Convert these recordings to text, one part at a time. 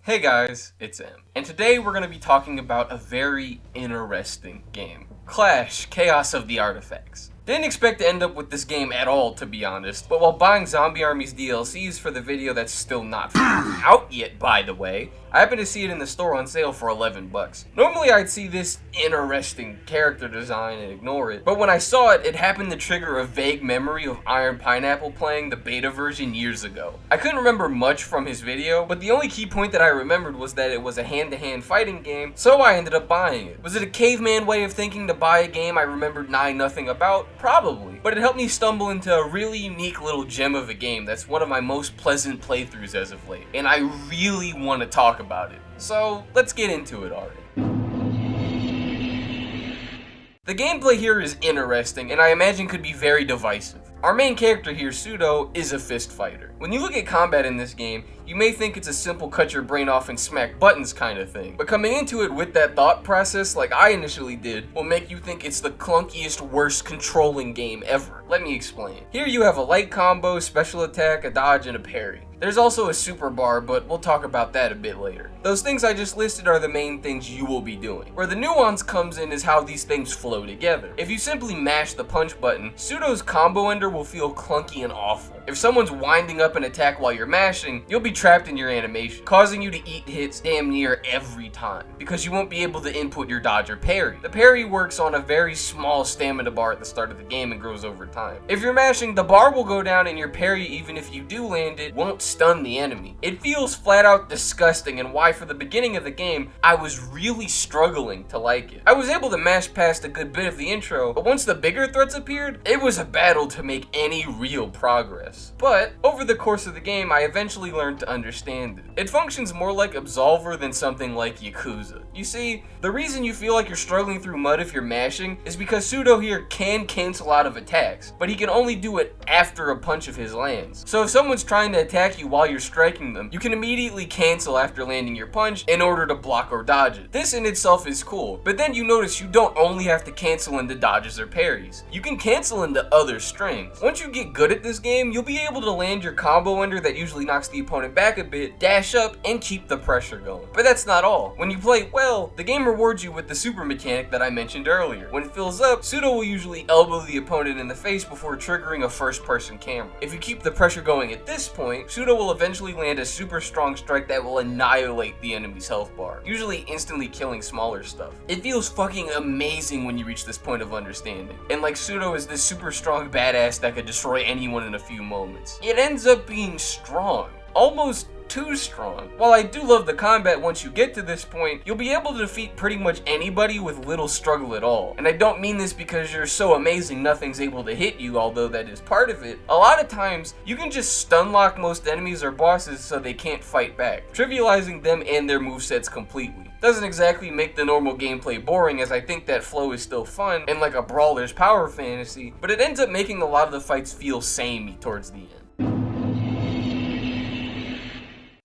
Hey guys, it's M, and today we're going to be talking about a very interesting game. Clash, Chaos of the Artifacts. Didn't expect to end up with this game at all, to be honest, but while buying Zombie Army's DLCs for the video that's still not out yet, by the way, I happened to see it in the store on sale for 11 bucks. Normally I'd see this interesting character design and ignore it, but when I saw it, it happened to trigger a vague memory of Iron Pineapple playing the beta version years ago. I couldn't remember much from his video, but the only key point that I remembered was that it was a hand-to-hand fighting game, so I ended up buying it. Was it a caveman way of thinking to buy a game I remembered nothing about? Probably, but it helped me stumble into a really unique little gem of a game that's one of my most pleasant playthroughs as of late, and I really want to talk about it. So let's get into it already. The gameplay here is interesting, and I imagine could be very divisive. Our main character here, Pseudo, is a fist fighter. When you look at combat in this game, you may think it's a simple cut your brain off and smack buttons kind of thing, but coming into it with that thought process, like I initially did, will make you think it's the clunkiest, worst controlling game ever. Let me explain. Here you have a light combo, special attack, a dodge, and a parry. There's also a super bar, but we'll talk about that a bit later. Those things I just listed are the main things you will be doing. Where the nuance comes in is how these things flow together. If you simply mash the punch button, Pseudo's combo ender will feel clunky and awful. If someone's winding up an attack while you're mashing, you'll be trapped in your animation, causing you to eat hits damn near every time, because you won't be able to input your dodge or parry. The parry works on a very small stamina bar at the start of the game and grows over time. If you're mashing, the bar will go down and your parry, even if you do land it, won't stun the enemy. It feels flat out disgusting, and why for the beginning of the game, I was really struggling to like it. I was able to mash past a good bit of the intro, but once the bigger threats appeared, it was a battle to make any real progress. But over the course of the game, I eventually learned to understand it. It functions more like Absolver than something like Yakuza. You see, the reason you feel like you're struggling through mud if you're mashing is because Pseudo here can cancel out of attacks, but he can only do it after a punch of his lands. So if someone's trying to attack you while you're striking them, you can immediately cancel after landing your punch in order to block or dodge it. This in itself is cool, but then you notice you don't only have to cancel into dodges or parries. You can cancel into other strings. Once you get good at this game, you'll be able to land your combo ender that usually knocks the opponent back a bit, dash up, and keep the pressure going. But that's not all. When you play well, the game rewards you with the super mechanic that I mentioned earlier. When it fills up, Pseudo will usually elbow the opponent in the face before triggering a first-person camera. If you keep the pressure going at this point, Pseudo will eventually land a super strong strike that will annihilate the enemy's health bar, usually instantly killing smaller stuff. It feels fucking amazing when you reach this point of understanding. And like Pseudo is this super strong badass that could destroy anyone in a few moments. It ends up being strong. Almost too strong. While I do love the combat once you get to this point, you'll be able to defeat pretty much anybody with little struggle at all. And I don't mean this because you're so amazing nothing's able to hit you, although that is part of it. A lot of times, you can just stun lock most enemies or bosses so they can't fight back, trivializing them and their movesets completely. Doesn't exactly make the normal gameplay boring, as I think that flow is still fun and like a brawler's power fantasy, but it ends up making a lot of the fights feel samey towards the end.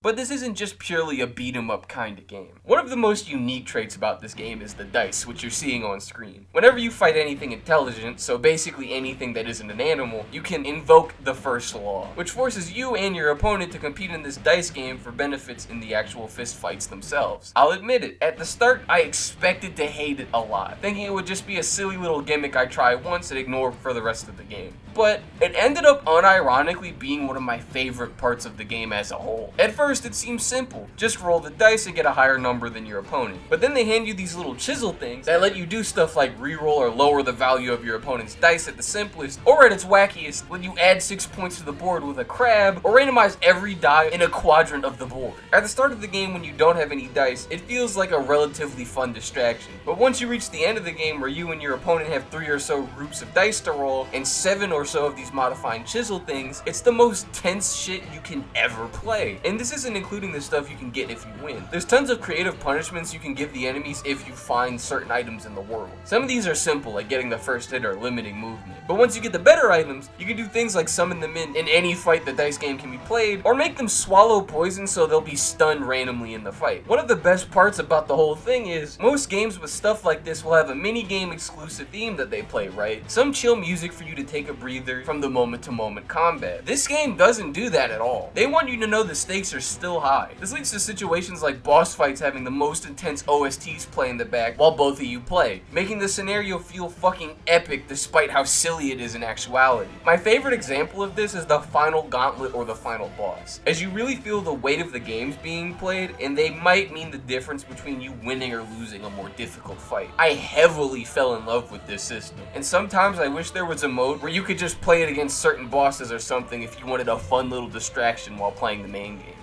But this isn't just purely a beat-em-up kind of game. One of the most unique traits about this game is the dice, which you're seeing on screen. Whenever you fight anything intelligent, so basically anything that isn't an animal, you can invoke the first law, which forces you and your opponent to compete in this dice game for benefits in the actual fist fights themselves. I'll admit it, at the start I expected to hate it a lot, thinking it would just be a silly little gimmick I try once and ignore for the rest of the game. But it ended up unironically being one of my favorite parts of the game as a whole. At first it seems simple, just roll the dice and get a higher number than your opponent. But then they hand you these little chisel things that let you do stuff like reroll or lower the value of your opponent's dice at the simplest, or at its wackiest, let you add 6 points to the board with a crab, or randomize every die in a quadrant of the board. At the start of the game when you don't have any dice, it feels like a relatively fun distraction. But once you reach the end of the game where you and your opponent have 3 or so groups of dice to roll, and 7 or so of these modifying chisel things, it's the most tense shit you can ever play. And this isn't including the stuff you can get if you win. There's tons of creative punishments you can give the enemies if you find certain items in the world. Some of these are simple, like getting the first hit or limiting movement. But once you get the better items, you can do things like summon them in any fight the dice game can be played, or make them swallow poison so they'll be stunned randomly in the fight. One of the best parts about the whole thing is, most games with stuff like this will have a mini-game exclusive theme that they play, right? Some chill music for you to take a breather from the moment-to-moment combat. This game doesn't do that at all. They want you to know the stakes are still high. This leads to situations like boss fights having the most intense OSTs play in the back while both of you play, making the scenario feel fucking epic despite how silly it is in actuality. My favorite example of this is the final gauntlet or the final boss, as you really feel the weight of the games being played, and they might mean the difference between you winning or losing a more difficult fight. I heavily fell in love with this system, and sometimes I wish there was a mode where you could just play it against certain bosses or something if you wanted a fun little distraction while playing the main game.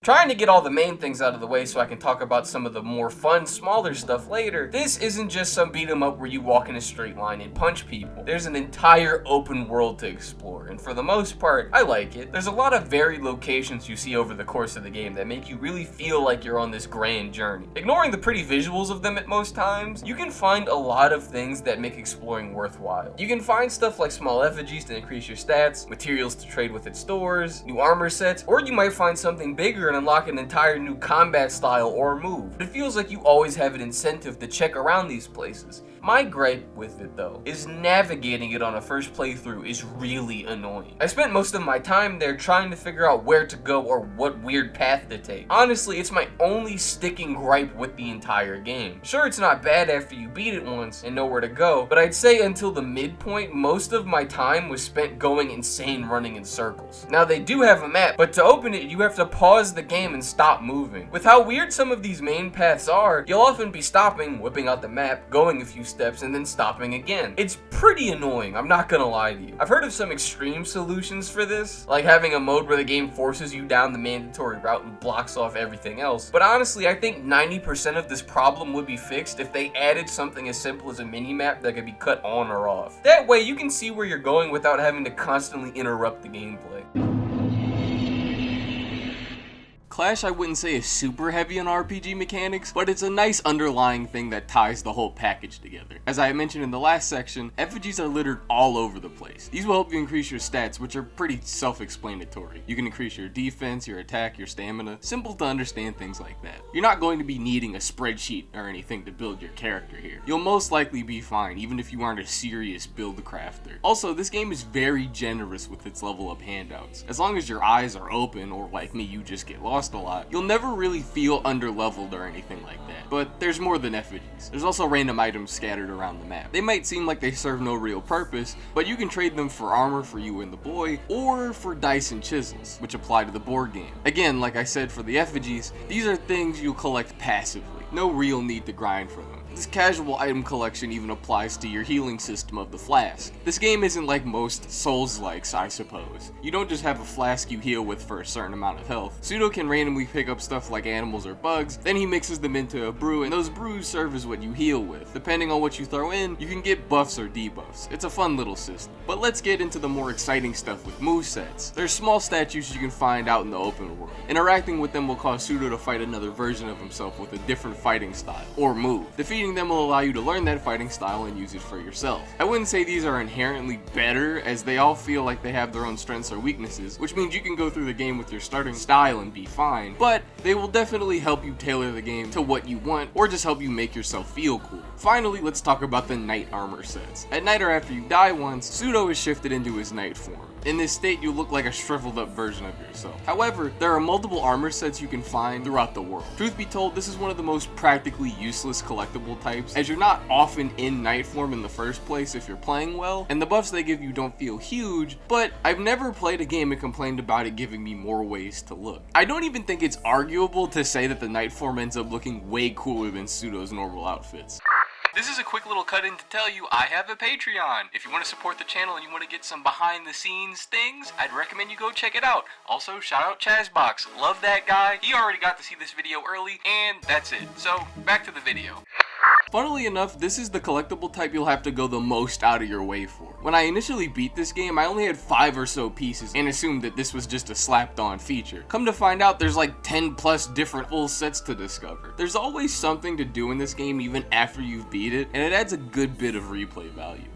Trying to get all the main things out of the way so I can talk about some of the more fun, smaller stuff later, this isn't just some beat 'em up where you walk in a straight line and punch people. There's an entire open world to explore, and for the most part, I like it. There's a lot of varied locations you see over the course of the game that make you really feel like you're on this grand journey. Ignoring the pretty visuals of them at most times, you can find a lot of things that make exploring worthwhile. You can find stuff like small effigies to increase your stats, materials to trade with at stores, new armor sets, or you might find something bigger and unlock an entire new combat style or move. But it feels like you always have an incentive to check around these places. My gripe with it though is navigating it on a first playthrough is really annoying. I spent most of my time there trying to figure out where to go or what weird path to take. Honestly, it's my only sticking gripe with the entire game. Sure, it's not bad after you beat it once and know where to go, but I'd say until the midpoint, most of my time was spent going insane running in circles. Now they do have a map, but to open it, you have to pause the game and stop moving. With how weird some of these main paths are, you'll often be stopping, whipping out the map, going a few steps, and then stopping again. It's pretty annoying, I'm not gonna lie to you. I've heard of some extreme solutions for this, like having a mode where the game forces you down the mandatory route and blocks off everything else, but honestly, I think 90% of this problem would be fixed if they added something as simple as a mini-map that could be cut on or off. That way, you can see where you're going without having to constantly interrupt the gameplay. Clash I wouldn't say is super heavy on RPG mechanics, but it's a nice underlying thing that ties the whole package together. As I mentioned in the last section, effigies are littered all over the place. These will help you increase your stats, which are pretty self-explanatory. You can increase your defense, your attack, your stamina. Simple to understand things like that. You're not going to be needing a spreadsheet or anything to build your character here. You'll most likely be fine, even if you aren't a serious build crafter. Also, this game is very generous with its level up handouts. As long as your eyes are open, or like me, you just get lost a lot, you'll never really feel underleveled or anything like that. But there's more than effigies. There's also random items scattered around the map. They might seem like they serve no real purpose, but you can trade them for armor for you and the boy, or for dice and chisels, which apply to the board game. Again, like I said for the effigies, these are things you'll collect passively. No real need to grind for them. This casual item collection even applies to your healing system of the flask. This game isn't like most Souls-likes, I suppose. You don't just have a flask you heal with for a certain amount of health. Pseudo can randomly pick up stuff like animals or bugs, then he mixes them into a brew, and those brews serve as what you heal with. Depending on what you throw in, you can get buffs or debuffs. It's a fun little system. But let's get into the more exciting stuff with movesets. There's small statues you can find out in the open world. Interacting with them will cause Pseudo to fight another version of himself with a different fighting style, or move. Defeating them will allow you to learn that fighting style and use it for yourself. I wouldn't say these are inherently better, as they all feel like they have their own strengths or weaknesses, which means you can go through the game with your starting style and be fine, but they will definitely help you tailor the game to what you want, or just help you make yourself feel cool. Finally, let's talk about the knight armor sets. At night or after you die once, Pseudo is shifted into his knight form. In this state, you look like a shriveled up version of yourself. However, there are multiple armor sets you can find throughout the world. Truth be told, this is one of the most practically useless collectible types, as you're not often in knight form in the first place if you're playing well, and the buffs they give you don't feel huge, but I've never played a game and complained about it giving me more ways to look. I don't even think it's arguable to say that the knight form ends up looking way cooler than Pseudo's normal outfits. This is a quick little cut in to tell you I have a Patreon. If you want to support the channel and you want to get some behind the scenes things, I'd recommend you go check it out. Also, shout out Chazbox. Love that guy. He already got to see this video early, and that's it. So, back to the video. Funnily enough, this is the collectible type you'll have to go the most out of your way for. When I initially beat this game, I only had 5 or so pieces and assumed that this was just a slapped on feature. Come to find out, there's like 10 plus different full sets to discover. There's always something to do in this game even after you've beat it, and it adds a good bit of replay value.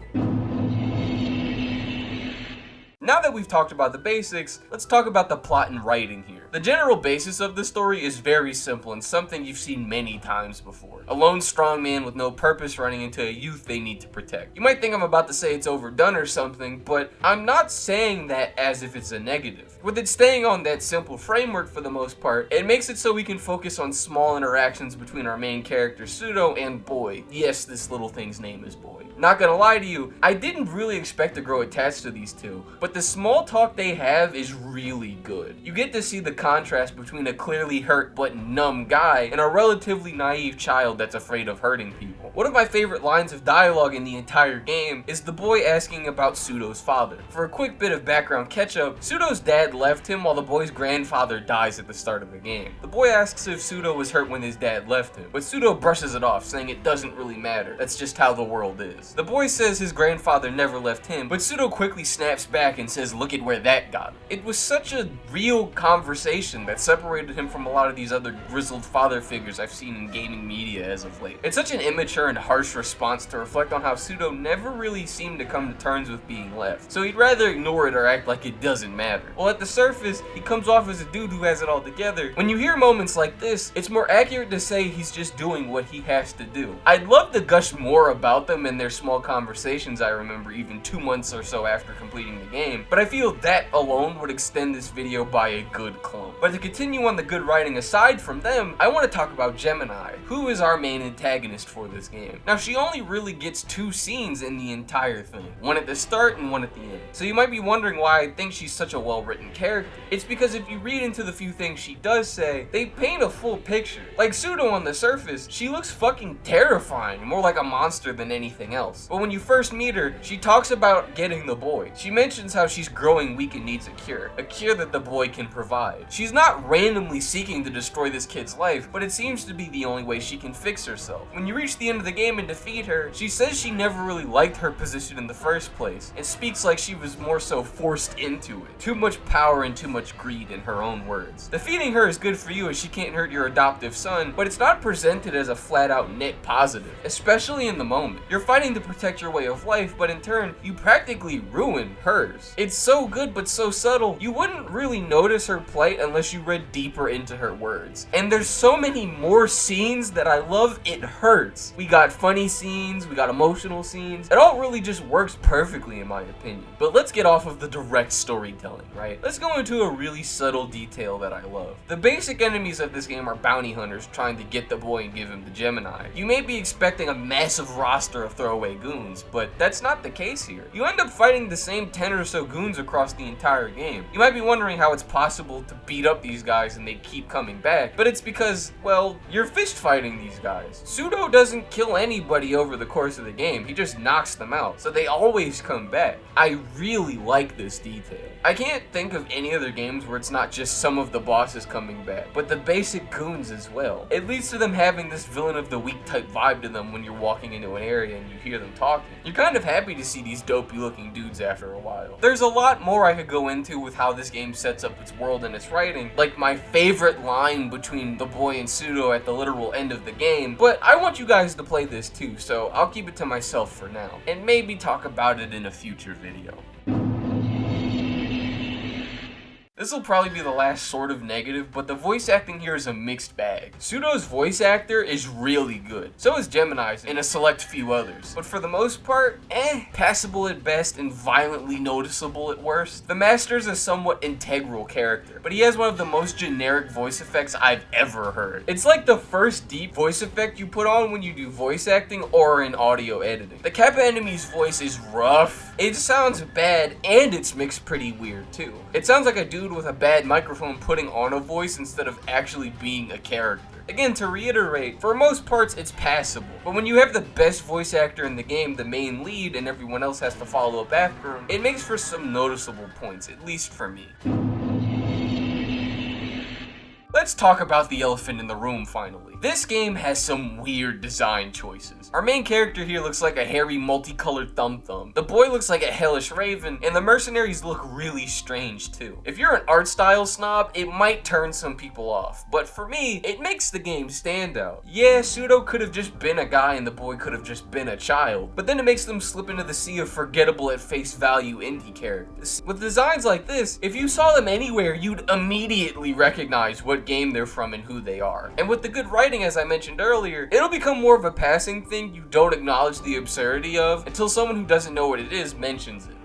Now that we've talked about the basics, let's talk about the plot and writing here. The general basis of the story is very simple and something you've seen many times before. A lone strong man with no purpose running into a youth they need to protect. You might think I'm about to say it's overdone or something, but I'm not saying that as if it's a negative. With it staying on that simple framework for the most part, it makes it so we can focus on small interactions between our main character Pseudo and Boy. Yes, this little thing's name is Boy. Not gonna lie to you, I didn't really expect to grow attached to these two, but the small talk they have is really good. You get to see the contrast between a clearly hurt but numb guy and a relatively naive child that's afraid of hurting people. One of my favorite lines of dialogue in the entire game is the boy asking about Pseudo's father. For a quick bit of background catch-up, Pseudo's dad left him while the boy's grandfather dies at the start of the game. The boy asks if Pseudo was hurt when his dad left him, but Pseudo brushes it off, saying it doesn't really matter. That's just how the world is. The boy says his grandfather never left him, but Pseudo quickly snaps back and says, "Look at where that got him." It was such a real conversation that separated him from a lot of these other grizzled father figures I've seen in gaming media as of late. It's such an immature and harsh response to reflect on how Pseudo never really seemed to come to terms with being left, so he'd rather ignore it or act like it doesn't matter. Well, at the surface, he comes off as a dude who has it all together. When you hear moments like this, it's more accurate to say he's just doing what he has to do. I'd love to gush more about them and their small conversations I remember even 2 months or so after completing the game, but I feel that alone would extend this video by a good clump. But to continue on the good writing aside from them, I want to talk about Gemini, who is our main antagonist for this game. Now, she only really gets 2 scenes in the entire thing, one at the start and one at the end. So you might be wondering why I think she's such a well-written character. It's because if you read into the few things she does say, they paint a full picture. Like Pseudo on the surface, she looks fucking terrifying, more like a monster than anything else. But when you first meet her, she talks about getting the boy. She mentions how she's growing weak and needs a cure that the boy can provide. She's not randomly seeking to destroy this kid's life, but it seems to be the only way she can fix herself. When you reach the end of the game and defeat her, she says she never really liked her position in the first place, and speaks like she was more so forced into it. Too much power and too much greed, in her own words. Defeating her is good for you as she can't hurt your adoptive son, but it's not presented as a flat-out net positive, especially in the moment. You're fighting to protect your way of life, but in turn, you practically ruin hers. It's so good but so subtle, you wouldn't really notice her plight unless you read deeper into her words. And there's so many more scenes that I love, it hurts. We got funny scenes, we got emotional scenes. It all really just works perfectly in my opinion. But let's get off of the direct storytelling, right? Let's go into a really subtle detail that I love. The basic enemies of this game are bounty hunters trying to get the boy and give him the Gemini. You may be expecting a massive roster of throwaway goons, but that's not the case here. You end up fighting the same 10 or so goons across the entire game. You might be wondering how it's possible to beat up these guys and they keep coming back, but it's because, well, you're fist fighting these guys. Pseudo doesn't kill anybody over the course of the game, he just knocks them out, so they always come back. I really like this detail. I can't think of any other games where it's not just some of the bosses coming back, but the basic goons as well. It leads to them having this villain of the week type vibe to them when you're walking into an area and you hear them talking. You're kind of happy to see these dopey looking dudes after a while. There's a lot more I could go into with how this game sets up its world and its writing, like my favorite line between the boy and Pseudo at the literal end of the game, but I want you guys to play this too, so I'll keep it to myself for now, and maybe talk about it in a future video. This will probably be the last sort of negative, but the voice acting here is a mixed bag. Pseudo's voice actor is really good. So is Gemini's and a select few others. But for the most part, passable at best and violently noticeable at worst. The Master's a somewhat integral character, but he has one of the most generic voice effects I've ever heard. It's like the first deep voice effect you put on when you do voice acting or in audio editing. The Kappa enemy's voice is rough, it sounds bad, and it's mixed pretty weird too. It sounds like a dude with a bad microphone putting on a voice instead of actually being a character. Again, to reiterate, for most parts it's passable, but when you have the best voice actor in the game, the main lead, and everyone else has to follow up after him, it makes for some noticeable points, at least for me. let's talk about the elephant in the room finally. This game has some weird design choices. Our main character here looks like a hairy, multicolored thumb. The boy looks like a hellish raven, and the mercenaries look really strange too. If you're an art style snob, it might turn some people off, but for me, it makes the game stand out. Yeah, Pseudo could have just been a guy and the boy could have just been a child, but then it makes them slip into the sea of forgettable at face value indie characters. With designs like this, if you saw them anywhere, you'd immediately recognize what game they're from and who they are. And with the good writing, as I mentioned earlier, it'll become more of a passing thing you don't acknowledge the absurdity of until someone who doesn't know what it is mentions it.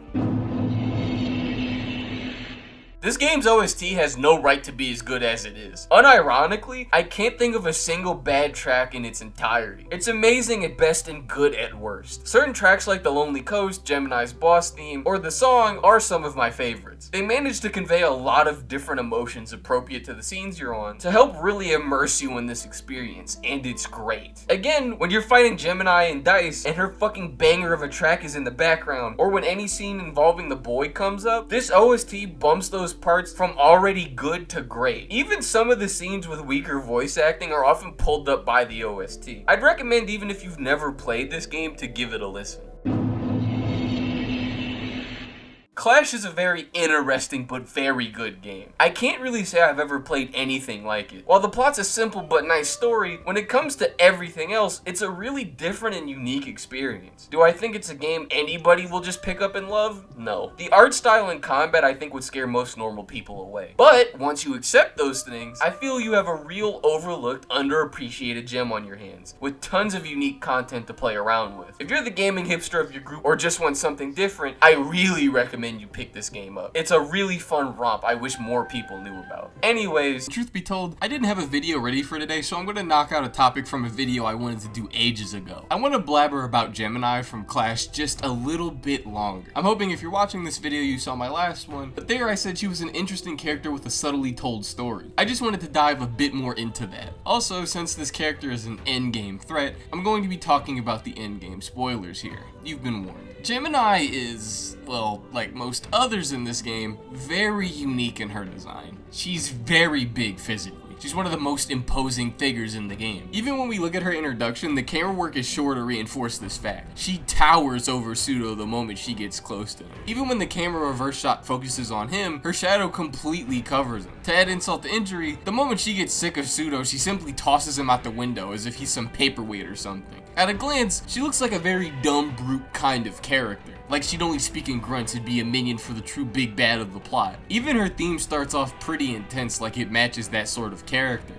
This game's OST has no right to be as good as it is. Unironically, I can't think of a single bad track in its entirety. It's amazing at best and good at worst. Certain tracks like The Lonely Coast, Gemini's boss theme, or the song are some of my favorites. They manage to convey a lot of different emotions appropriate to the scenes you're on to help really immerse you in this experience, and it's great. Again, when you're fighting Gemini and Dice and her fucking banger of a track is in the background, or when any scene involving the boy comes up, this OST bumps those parts from already good to great. Even some of the scenes with weaker voice acting are often pulled up by the OST. I'd recommend, even if you've never played this game, to give it a listen. Clash is a very interesting but very good game. I can't really say I've ever played anything like it. While the plot's a simple but nice story, when it comes to everything else, it's a really different and unique experience. Do I think it's a game anybody will just pick up and love? No. The art style and combat I think would scare most normal people away. But once you accept those things, I feel you have a real overlooked, underappreciated gem on your hands, with tons of unique content to play around with. If you're the gaming hipster of your group or just want something different, I really recommend you pick this game up. It's a really fun romp I wish more people knew about. Anyways, truth be told, I didn't have a video ready for today, so I'm gonna knock out a topic from a video I wanted to do ages ago. I want to blabber about Gemini from Clash just a little bit longer. I'm hoping if you're watching this video you saw my last one, but there I said she was an interesting character with a subtly told story. I just wanted to dive a bit more into that. Also, since this character is an endgame threat, I'm going to be talking about the endgame spoilers here. You've been warned. Gemini is, well, like most others in this game, very unique in her design. She's very big physically. She's one of the most imposing figures in the game. Even when we look at her introduction, the camera work is sure to reinforce this fact. She towers over Pseudo the moment she gets close to him. Even when the camera reverse shot focuses on him, her shadow completely covers him. To add insult to injury, the moment she gets sick of Pseudo, she simply tosses him out the window as if he's some paperweight or something. At a glance, she looks like a very dumb brute kind of character. Like she'd only speak in grunts and be a minion for the true big bad of the plot. Even her theme starts off pretty intense, like it matches that sort of character.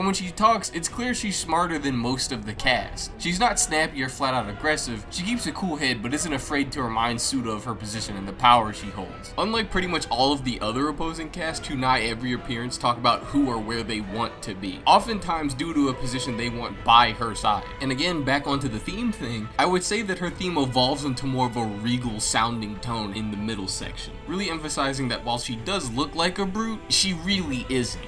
When she talks, it's clear she's smarter than most of the cast. She's not snappy or flat out aggressive, she keeps a cool head but isn't afraid to remind Pseudo of her position and the power she holds. Unlike pretty much all of the other opposing cast who not every appearance talk about who or where they want to be, oftentimes due to a position they want by her side. And again, back onto the theme thing, I would say that her theme evolves into more of a regal sounding tone in the middle section, really emphasizing that while she does look like a brute, she really isn't.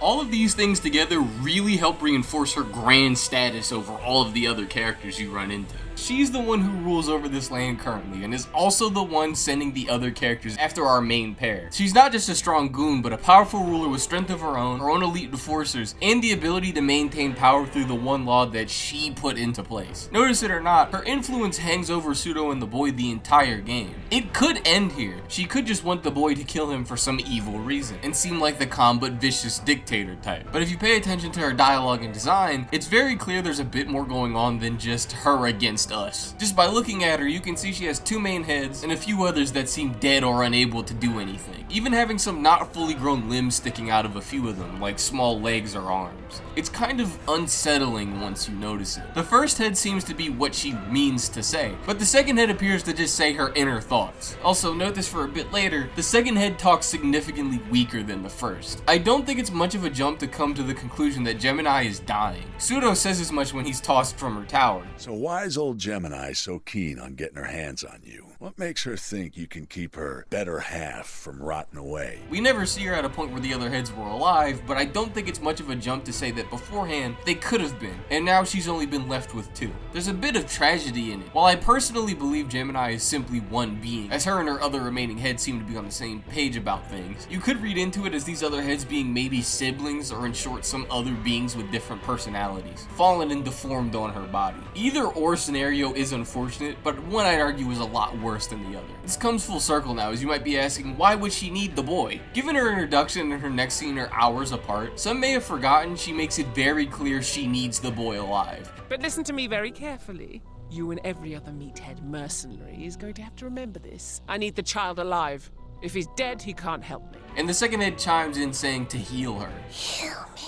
All of these things together really help reinforce her grand status over all of the other characters you run into. She's the one who rules over this land currently, and is also the one sending the other characters after our main pair. She's not just a strong goon, but a powerful ruler with strength of her own elite enforcers, and the ability to maintain power through the one law that she put into place. Notice it or not, her influence hangs over Pseudo and the boy the entire game. It could end here. She could just want the boy to kill him for some evil reason, and seem like the calm but vicious dictator type. But if you pay attention to her dialogue and design, it's very clear there's a bit more going on than just her against us. Just by looking at her, you can see she has 2 main heads and a few others that seem dead or unable to do anything, even having some not fully grown limbs sticking out of a few of them, like small legs or arms. It's kind of unsettling once you notice it. The first head seems to be what she means to say, but the second head appears to just say her inner thoughts. Also, note this for a bit later, the second head talks significantly weaker than the first. I don't think it's much of a jump to come to the conclusion that Gemini is dying. Pseudo says as much when he's tossed from her tower. So why is old Gemini so keen on getting her hands on you? What makes her think you can keep her better half from rotting away? We never see her at a point where the other heads were alive, but I don't think it's much of a jump to say that beforehand they could have been, and now she's only been left with 2. There's a bit of tragedy in it. While I personally believe Gemini is simply one being, as her and her other remaining heads seem to be on the same page about things, you could read into it as these other heads being maybe siblings, or in short some other beings with different personalities, fallen and deformed on her body. Either or scenario is unfortunate, but one I'd argue is a lot worse than the other. This comes full circle now, as you might be asking, why would she need the boy? Given her introduction and her next scene are hours apart, some may have forgotten she makes it very clear she needs the boy alive. But listen to me very carefully. You and every other meathead mercenary is going to have to remember this. I need the child alive. If he's dead, he can't help me. And the second head chimes in saying to heal her. Heal me.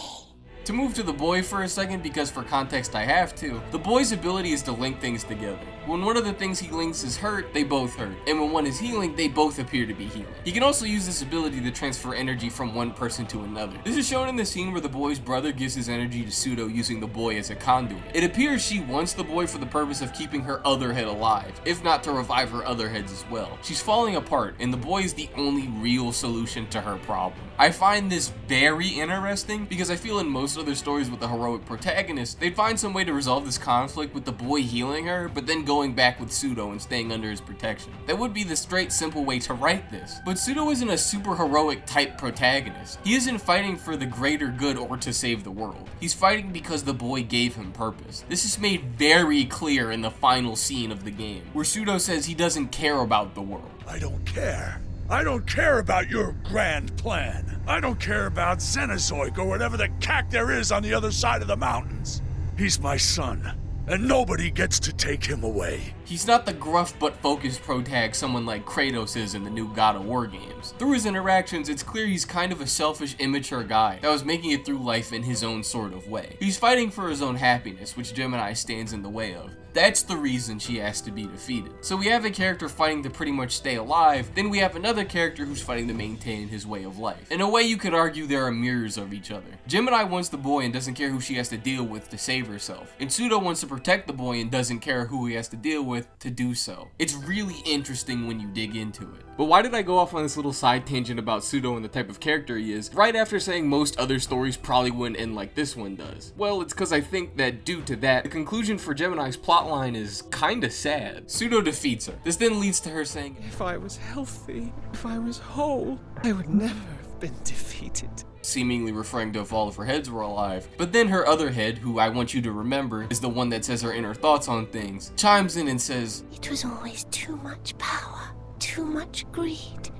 To move to the boy for a second, because for context I have to, the boy's ability is to link things together. When one of the things he links is hurt, they both hurt. And when one is healing, they both appear to be healing. He can also use this ability to transfer energy from one person to another. This is shown in the scene where the boy's brother gives his energy to Pseudo using the boy as a conduit. It appears she wants the boy for the purpose of keeping her other head alive, if not to revive her other heads as well. She's falling apart, and the boy is the only real solution to her problem. I find this very interesting because I feel in most other stories with the heroic protagonist, they'd find some way to resolve this conflict with the boy healing her, but then going back with Pseudo and staying under his protection. That would be the straight, simple way to write this. But Pseudo isn't a super heroic type protagonist. He isn't fighting for the greater good or to save the world. He's fighting because the boy gave him purpose. This is made very clear in the final scene of the game, where Pseudo says he doesn't care about the world. I don't care. I don't care about your grand plan. I don't care about Xenozoic or whatever the cack there is on the other side of the mountains. He's my son, and nobody gets to take him away. He's not the gruff but focused protag someone like Kratos is in the new God of War games. Through his interactions, it's clear he's kind of a selfish, immature guy that was making it through life in his own sort of way. He's fighting for his own happiness, which Gemini stands in the way of. That's the reason she has to be defeated. So we have a character fighting to pretty much stay alive, then we have another character who's fighting to maintain his way of life. In a way, you could argue they are mirrors of each other. Gemini wants the boy and doesn't care who she has to deal with to save herself. And Pseudo wants to protect the boy and doesn't care who he has to deal with to do so. It's really interesting when you dig into it. But why did I go off on this little side tangent about Pseudo and the type of character he is, right after saying most other stories probably wouldn't end like this one does? Well, it's because I think that due to that, the conclusion for Gemini's plotline is kinda sad. Pseudo defeats her. This then leads to her saying, If I was healthy, if I was whole, I would never have been defeated. Seemingly referring to if all of her heads were alive. But then her other head, who I want you to remember is the one that says her inner thoughts on things, chimes in and says, It was always too much power, too much greed.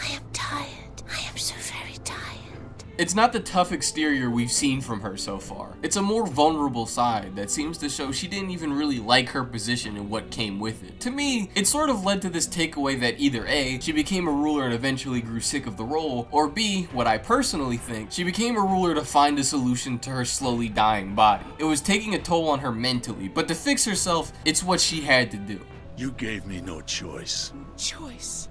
I am tired. I am so very tired. It's not the tough exterior we've seen from her so far. It's a more vulnerable side that seems to show she didn't even really like her position and what came with it. To me, it sort of led to this takeaway that either A, she became a ruler and eventually grew sick of the role, or B, what I personally think, she became a ruler to find a solution to her slowly dying body. It was taking a toll on her mentally, but to fix herself, it's what she had to do. You gave me no choice. Choice?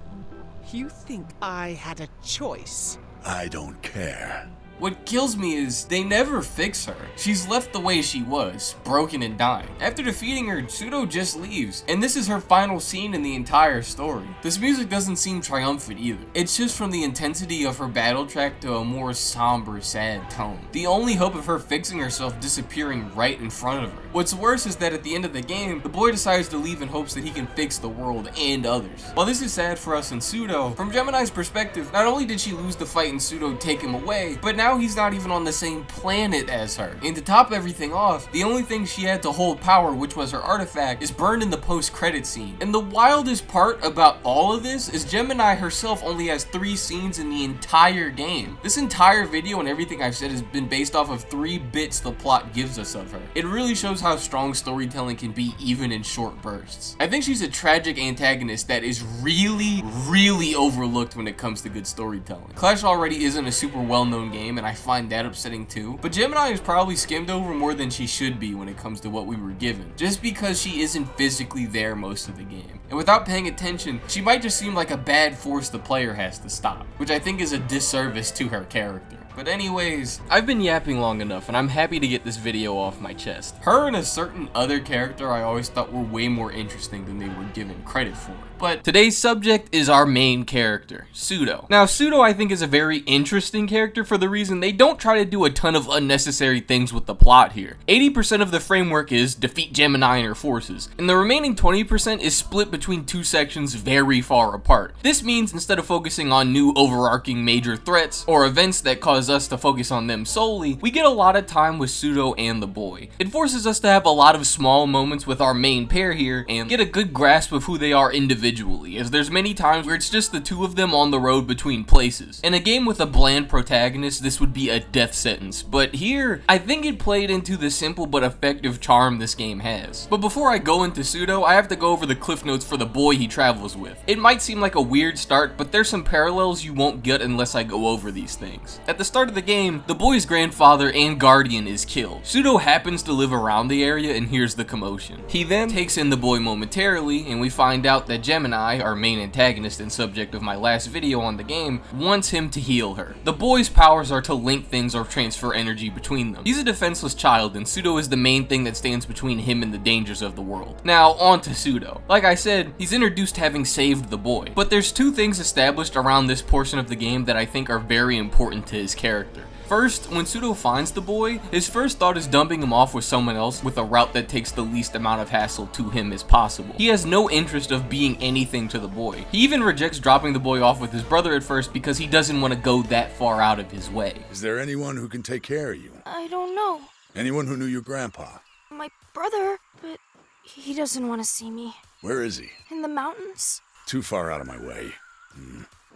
You think I had a choice? I don't care. What kills me is they never fix her. She's left the way she was, broken and dying. After defeating her, Pseudo just leaves, and this is her final scene in the entire story. This music doesn't seem triumphant either. It's just from the intensity of her battle track to a more somber, sad tone. The only hope of her fixing herself disappearing right in front of her. What's worse is that at the end of the game, the boy decides to leave in hopes that he can fix the world and others. While this is sad for us in Pseudo, from Gemini's perspective, not only did she lose the fight and Pseudo take him away, but now now he's not even on the same planet as her. And to top everything off, the only thing she had to hold power, which was her artifact, is burned in the post-credit scene. And the wildest part about all of this is Gemini herself only has 3 scenes in the entire game. This entire video and everything I've said has been based off of 3 bits the plot gives us of her. It really shows how strong storytelling can be even in short bursts. I think she's a tragic antagonist that is really overlooked when it comes to good storytelling. Clash already isn't a super well-known game, and I find that upsetting too, but Gemini is probably skimmed over more than she should be when it comes to what we were given, just because she isn't physically there most of the game. And without paying attention, she might just seem like a bad force the player has to stop, which I think is a disservice to her character. But anyways, I've been yapping long enough and I'm happy to get this video off my chest. Her and a certain other character I always thought were way more interesting than they were given credit for. But today's subject is our main character, Pseudo. Now, Pseudo I think is a very interesting character for the reason they don't try to do a ton of unnecessary things with the plot here. 80% of the framework is defeat Gemini and her forces, and the remaining 20% is split between 2 sections very far apart. This means instead of focusing on new overarching major threats or events that cause us to focus on them solely, we get a lot of time with Pseudo and the boy. It forces us to have a lot of small moments with our main pair here and get a good grasp of who they are individually, as there's many times where it's just the 2 of them on the road between places. In a game with a bland protagonist, this would be a death sentence, but here, I think it played into the simple but effective charm this game has. But before I go into Pseudo, I have to go over the cliff notes for the boy he travels with. It might seem like a weird start, but there's some parallels you won't get unless I go over these things. At the start of the game, the boy's grandfather and guardian is killed. Pseudo happens to live around the area and hears the commotion. He then takes in the boy momentarily, and we find out that Gemini, our main antagonist and subject of my last video on the game, wants him to heal her. The boy's powers are to link things or transfer energy between them. He's a defenseless child, and Pseudo is the main thing that stands between him and the dangers of the world. Now, on to Pseudo. Like I said, he's introduced having saved the boy, but there's 2 things established around this portion of the game that I think are very important to his character. First, when Pseudo finds the boy, his first thought is dumping him off with someone else with a route that takes the least amount of hassle to him as possible. He has no interest of being anything to the boy. He even rejects dropping the boy off with his brother at first because he doesn't want to go that far out of his way. Is there anyone who can take care of you? I don't know. Anyone who knew your grandpa? My brother, but he doesn't want to see me. Where is he? In the mountains? Too far out of my way.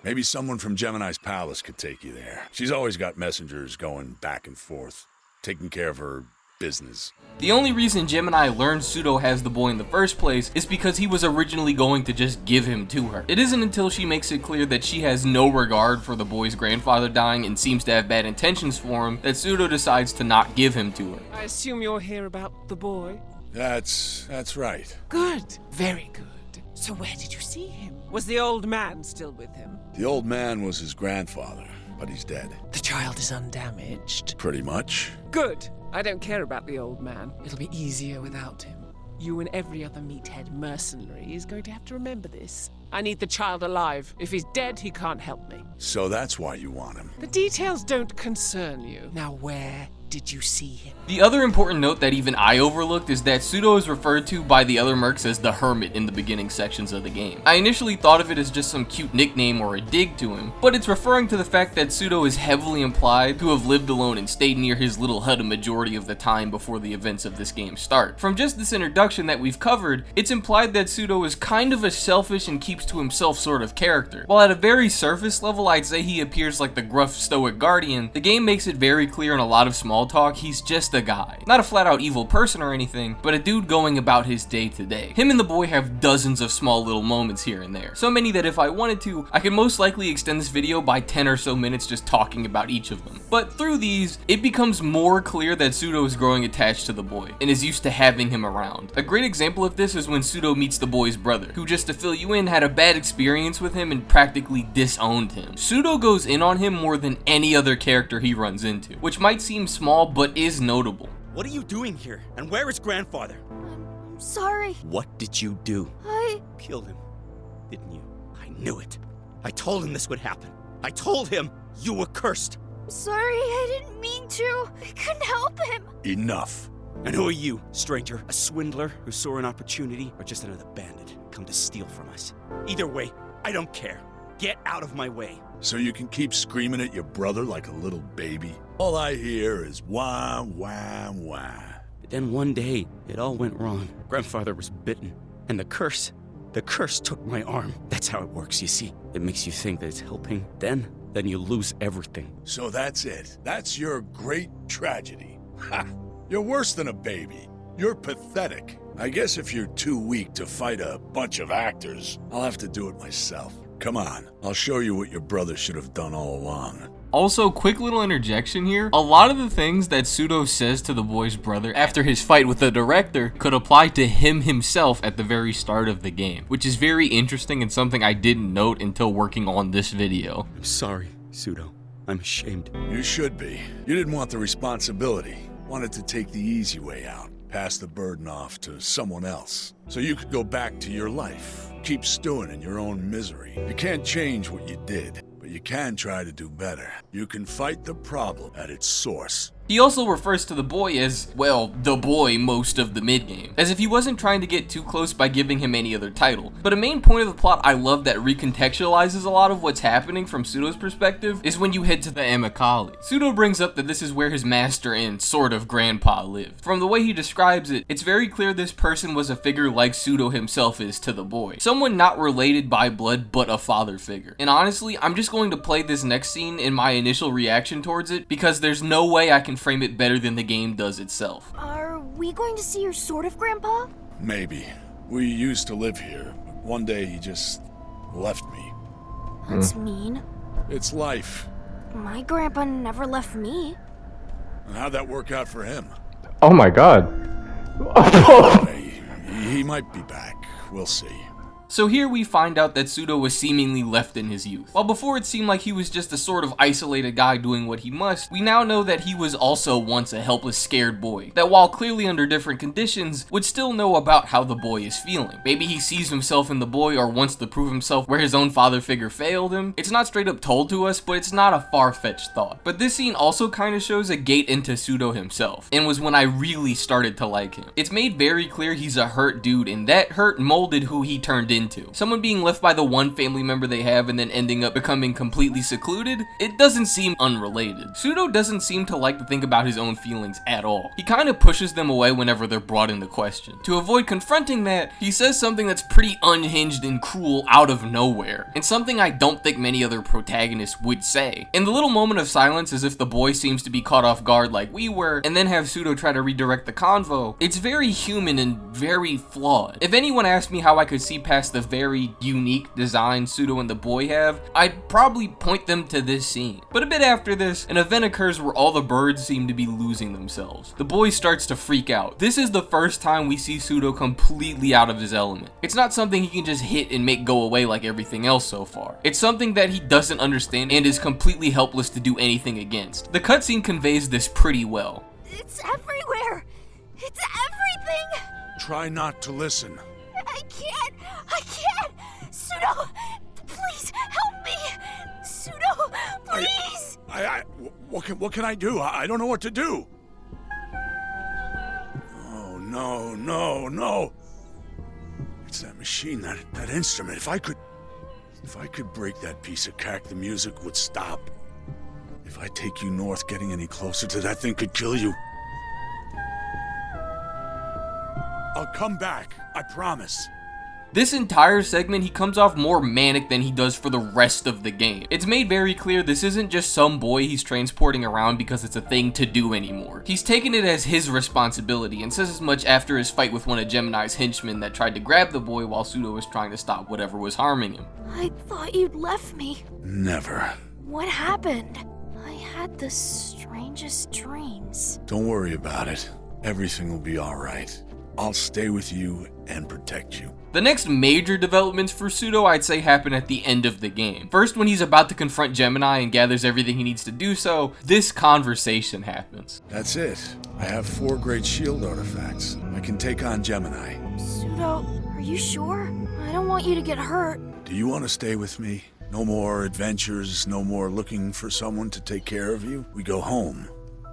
Maybe someone from Gemini's palace could take you there. She's always got messengers going back and forth, taking care of her business. The only reason Gemini learned Pseudo has the boy in the first place is because he was originally going to just give him to her. It isn't until she makes it clear that she has no regard for the boy's grandfather dying and seems to have bad intentions for him that Pseudo decides to not give him to her. I assume you're here about the boy? That's right. Good. Very good. So where did you see him? Was the old man still with him? The old man was his grandfather, but he's dead. The child is undamaged. Pretty much. Good. I don't care about the old man. It'll be easier without him. You and every other meathead mercenary is going to have to remember this. I need the child alive. If he's dead, he can't help me. So that's why you want him. The details don't concern you. Now where did you see him? The other important note that even I overlooked is that Pseudo is referred to by the other mercs as the Hermit in the beginning sections of the game. I initially thought of it as just some cute nickname or a dig to him, but it's referring to the fact that Pseudo is heavily implied to have lived alone and stayed near his little hut a majority of the time before the events of this game start. From just this introduction that we've covered, it's implied that Pseudo is kind of a selfish and keeps to himself sort of character. While at a very surface level I'd say he appears like the gruff stoic guardian, the game makes it very clear in a lot of small talk he's just a guy. Not a flat out evil person or anything, but a dude going about his day to day. Him and the boy have dozens of small little moments here and there. So many that if I wanted to, I could most likely extend this video by 10 or so minutes just talking about each of them. But through these, it becomes more clear that Pseudo is growing attached to the boy and is used to having him around. A great example of this is when Pseudo meets the boy's brother, who, just to fill you in, had a bad experience with him and practically disowned him. Pseudo goes in on him more than any other character he runs into, which might seem small but is notable. What are you doing here? And where is grandfather? I'm sorry. What did you do? I... Killed him, didn't you? I knew it. I told him this would happen. I told him you were cursed. I'm sorry, I didn't mean to. I couldn't help him. Enough. And who are you, stranger? A swindler who saw an opportunity, or just another bandit come to steal from us? Either way, I don't care. Get out of my way. So you can keep screaming at your brother like a little baby? All I hear is wah, wah, wah. But then one day, it all went wrong. Grandfather was bitten, and the curse took my arm. That's how it works, you see. It makes you think that it's helping. Then you lose everything. So that's it. That's your great tragedy. Ha! You're worse than a baby. You're pathetic. I guess if you're too weak to fight a bunch of actors, I'll have to do it myself. Come on, I'll show you what your brother should have done all along. Also, quick little interjection here. A lot of the things that Pseudo says to the boy's brother after his fight with the director could apply to him himself at the very start of the game, which is very interesting and something I didn't note until working on this video. I'm sorry, Pseudo. I'm ashamed. You should be. You didn't want the responsibility. Wanted to take the easy way out. Pass the burden off to someone else. So you could go back to your life. Keep stewing in your own misery. You can't change what you did, but you can try to do better. You can fight the problem at its source. He also refers to the boy as, well, the boy most of the mid-game, as if he wasn't trying to get too close by giving him any other title. But a main point of the plot I love that recontextualizes a lot of what's happening from Pseudo's perspective is when you head to the Amicali. Pseudo brings up that this is where his master and sort of grandpa lived. From the way he describes it, it's very clear this person was a figure like Pseudo himself is to the boy. Someone not related by blood, but a father figure. And honestly, I'm just going to play this next scene in my initial reaction towards it, because there's no way I can frame it better than the game does itself. Are we going to see your sort of grandpa? Maybe. We used to live here, but one day he just left me. That's mean. It's life. My grandpa never left me. And how'd that work out for him? Oh my god. He might be back. We'll see. So here we find out that Pseudo was seemingly left in his youth. While before it seemed like he was just a sort of isolated guy doing what he must, we now know that he was also once a helpless, scared boy, that while clearly under different conditions, would still know about how the boy is feeling. Maybe he sees himself in the boy or wants to prove himself where his own father figure failed him. It's not straight up told to us, but it's not a far-fetched thought. But this scene also kind of shows a gate into Pseudo himself, and was when I really started to like him. It's made very clear he's a hurt dude, and that hurt molded who he turned into. Someone being left by the one family member they have and then ending up becoming completely secluded, it doesn't seem unrelated. Pseudo doesn't seem to like to think about his own feelings at all. He kind of pushes them away whenever they're brought into question. To avoid confronting that, he says something that's pretty unhinged and cruel out of nowhere, and something I don't think many other protagonists would say. In the little moment of silence, as if the boy seems to be caught off guard like we were, and then have Pseudo try to redirect the convo, it's very human and very flawed. If anyone asked me how I could see past the very unique design Pseudo and the boy have, I'd probably point them to this scene. But a bit after this, an event occurs where all the birds seem to be losing themselves. The boy starts to freak out. This is the first time we see Pseudo completely out of his element. It's not something he can just hit and make go away like everything else so far. It's something that he doesn't understand and is completely helpless to do anything against. The cutscene conveys this pretty well. It's everywhere! It's everything! Try not to listen. I can't! Pseudo! Please, help me! Pseudo, please! What can I do? I don't know what to do. Oh, no. It's that machine, that instrument. If I could break that piece of cack, the music would stop. If I take you north, getting any closer to that thing could kill you. I'll come back, I promise. This entire segment, he comes off more manic than he does for the rest of the game. It's made very clear this isn't just some boy he's transporting around because it's a thing to do anymore. He's taken it as his responsibility and says as much after his fight with one of Gemini's henchmen that tried to grab the boy while Pseudo was trying to stop whatever was harming him. I thought you'd left me. Never. What happened? I had the strangest dreams. Don't worry about it. Everything will be all right. I'll stay with you and protect you. The next major developments for Pseudo I'd say happen at the end of the game. First, when he's about to confront Gemini and gathers everything he needs to do so, this conversation happens. That's it. I have 4 great shield artifacts. I can take on Gemini. Pseudo, are you sure? I don't want you to get hurt. Do you want to stay with me? No more adventures, no more looking for someone to take care of you? We go home.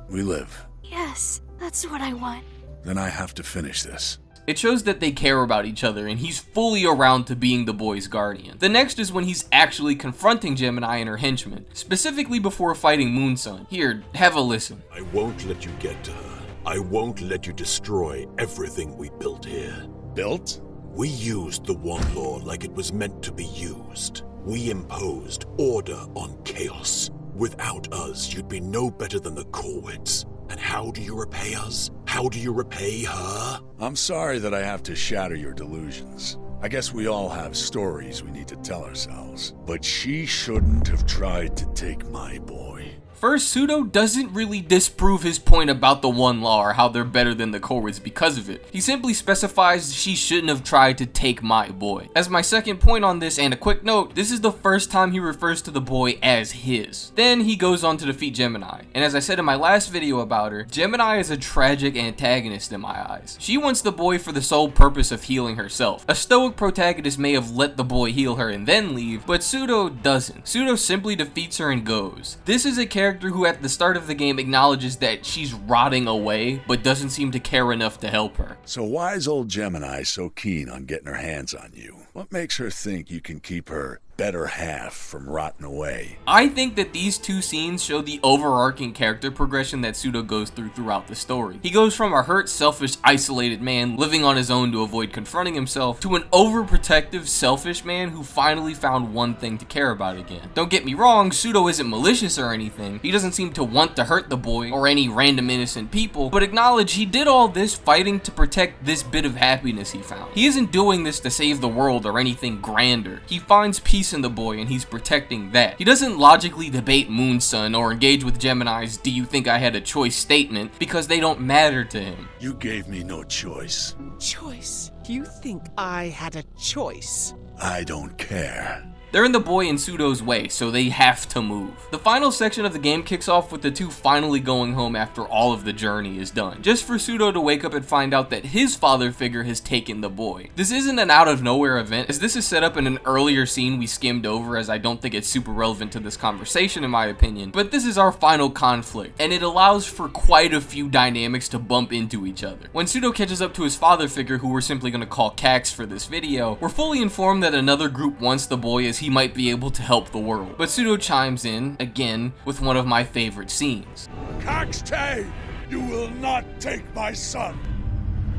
We live. Yes, that's what I want. Then I have to finish this. It shows that they care about each other and he's fully around to being the boy's guardian. The next is when he's actually confronting Gemini and her henchmen, specifically before fighting Moonsun. Here, have a listen. I won't let you get to her. I won't let you destroy everything we built here. Built? We used the One Law like it was meant to be used. We imposed order on chaos. Without us, you'd be no better than the Corwids. And how do you repay us? How do you repay her? I'm sorry that I have to shatter your delusions. I guess we all have stories we need to tell ourselves. But she shouldn't have tried to take my boy. First, Pseudo doesn't really disprove his point about the One Law or how they're better than the Corwids because of it. He simply specifies she shouldn't have tried to take my boy. As my second point on this, and a quick note, this is the first time he refers to the boy as his. Then he goes on to defeat Gemini. And as I said in my last video about her, Gemini is a tragic antagonist in my eyes. She wants the boy for the sole purpose of healing herself. A stoic protagonist may have let the boy heal her and then leave, but Pseudo doesn't. Pseudo simply defeats her and goes. This is a character who at the start of the game acknowledges that she's rotting away, but doesn't seem to care enough to help her. So why is old Gemini so keen on getting her hands on you? What makes her think you can keep her better half from rotting away? I think that these two scenes show the overarching character progression that Pseudo goes throughout the story. He goes from a hurt, selfish, isolated man living on his own to avoid confronting himself to an overprotective, selfish man who finally found one thing to care about again. Don't get me wrong, Pseudo isn't malicious or anything. He doesn't seem to want to hurt the boy or any random innocent people, but acknowledge he did all this fighting to protect this bit of happiness he found. He isn't doing this to save the world or anything grander. He finds peace in the boy and he's protecting that. He doesn't logically debate Moonsun or engage with Gemini's "do you think I had a choice" statement because they don't matter to him. You gave me no choice. Choice? You think I had a choice? I don't care. They're in the boy and Pseudo's way, so they have to move. The final section of the game kicks off with the two finally going home after all of the journey is done, just for Pseudo to wake up and find out that his father figure has taken the boy. This isn't an out of nowhere event, as this is set up in an earlier scene we skimmed over, as I don't think it's super relevant to this conversation in my opinion, but this is our final conflict, and it allows for quite a few dynamics to bump into each other. When Pseudo catches up to his father figure, who we're simply going to call Cax for this video, we're fully informed that another group wants the boy as he might be able to help the world. But Pseudo chimes in, again, with one of my favorite scenes. Caxtay, you will not take my son.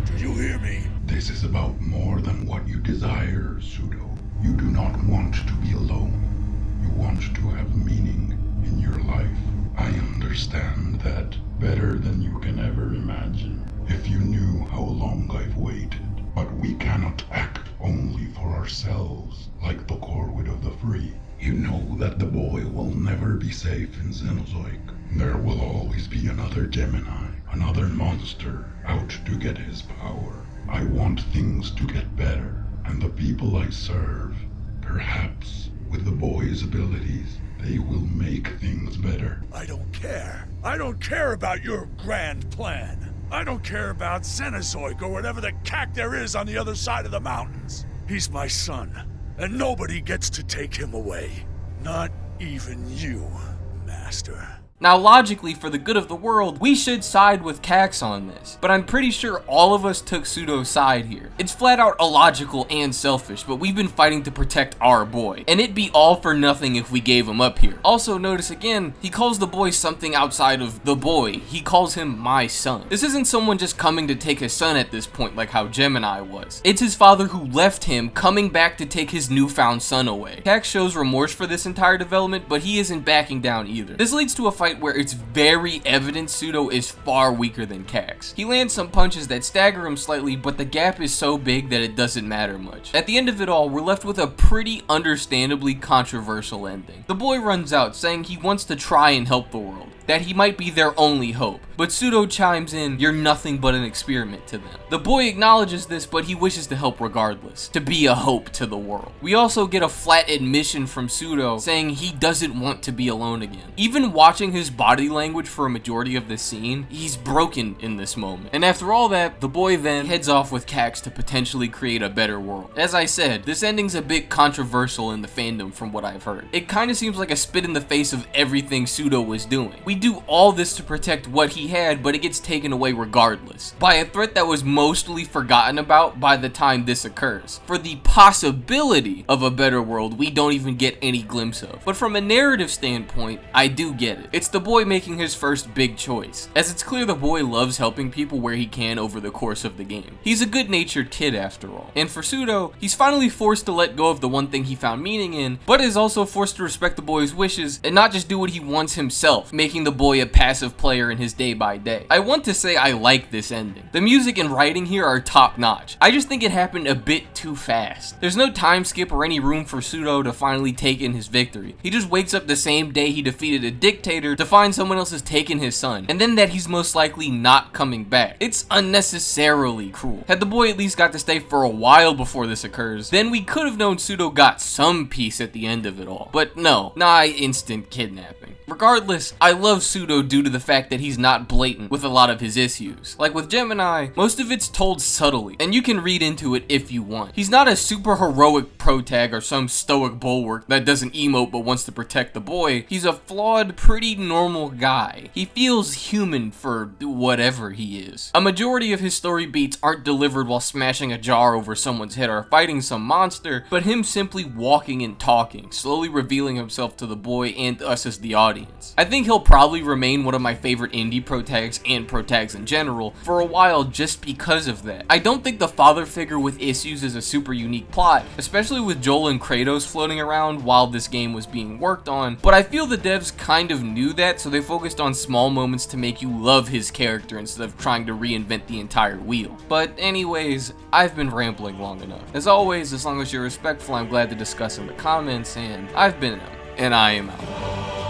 Do you hear me? This is about more than what you desire, Pseudo. You do not want to be alone. You want to have meaning in your life. I understand that better than you can ever imagine. If you knew how long I've waited. But we cannot act only for ourselves, like the Corwid of the Free. You know that the boy will never be safe in Xenozoic. There will always be another Gemini, another monster, out to get his power. I want things to get better, and the people I serve, perhaps with the boy's abilities, they will make things better. I don't care. I don't care about your grand plan. I don't care about Xenozoic or whatever the cack there is on the other side of the mountains. He's my son, and nobody gets to take him away. Not even you, Master. Now logically, for the good of the world, we should side with Cax on this, but I'm pretty sure all of us took Pseudo's side here. It's flat out illogical and selfish, but we've been fighting to protect our boy, and it'd be all for nothing if we gave him up here. Also notice again, he calls the boy something outside of the boy. He calls him my son. This isn't someone just coming to take his son at this point like how Gemini was. It's his father who left him coming back to take his newfound son away. Cax shows remorse for this entire development, but he isn't backing down either. This leads to a fight where it's very evident Pseudo is far weaker than Cax. He lands some punches that stagger him slightly, but the gap is so big that it doesn't matter much. At the end of it all, we're left with a pretty understandably controversial ending. The boy runs out, saying he wants to try and help the world, that he might be their only hope. But Pseudo chimes in, "You're nothing but an experiment to them." The boy acknowledges this, but he wishes to help regardless, to be a hope to the world. We also get a flat admission from Pseudo, saying he doesn't want to be alone again. Even watching his body language for a majority of this scene, he's broken in this moment. And after all that, the boy then heads off with Cax to potentially create a better world. As I said, this ending's a bit controversial in the fandom from what I've heard. It kinda seems like a spit in the face of everything Pseudo was doing. We We do all this to protect what he had, but it gets taken away regardless, by a threat that was mostly forgotten about by the time this occurs. For the possibility of a better world, we don't even get any glimpse of. But from a narrative standpoint, I do get it. It's the boy making his first big choice, as it's clear the boy loves helping people where he can over the course of the game. He's a good-natured kid after all. And for Pseudo, he's finally forced to let go of the one thing he found meaning in, but is also forced to respect the boy's wishes and not just do what he wants himself, making the boy a passive player in his day by day. I want to say I like this ending. The music and writing here are top notch. I just think it happened a bit too fast. There's no time skip or any room for Pseudo to finally take in his victory. He just wakes up the same day he defeated a dictator to find someone else has taken his son, and then that he's most likely not coming back. It's unnecessarily cruel. Had the boy at least got to stay for a while before this occurs, then we could have known Pseudo got some peace at the end of it all. But no, instant kidnapping. Regardless, I love Pseudo due to the fact that he's not blatant with a lot of his issues. Like with Gemini, most of it's told subtly, and you can read into it if you want. He's not a super heroic protag or some stoic bulwark that doesn't emote but wants to protect the boy. He's a flawed, pretty normal guy. He feels human for whatever he is. A majority of his story beats aren't delivered while smashing a jar over someone's head or fighting some monster, but him simply walking and talking, slowly revealing himself to the boy and us as the audience. I think he'll probably remain one of my favorite indie protags and protags in general for a while just because of that. I don't think the father figure with issues is a super unique plot, especially with Joel and Kratos floating around while this game was being worked on, but I feel the devs kind of knew that, so they focused on small moments to make you love his character instead of trying to reinvent the entire wheel. But anyways, I've been rambling long enough. As always, as long as you're respectful, I'm glad to discuss in the comments, and I've been out, and I am out.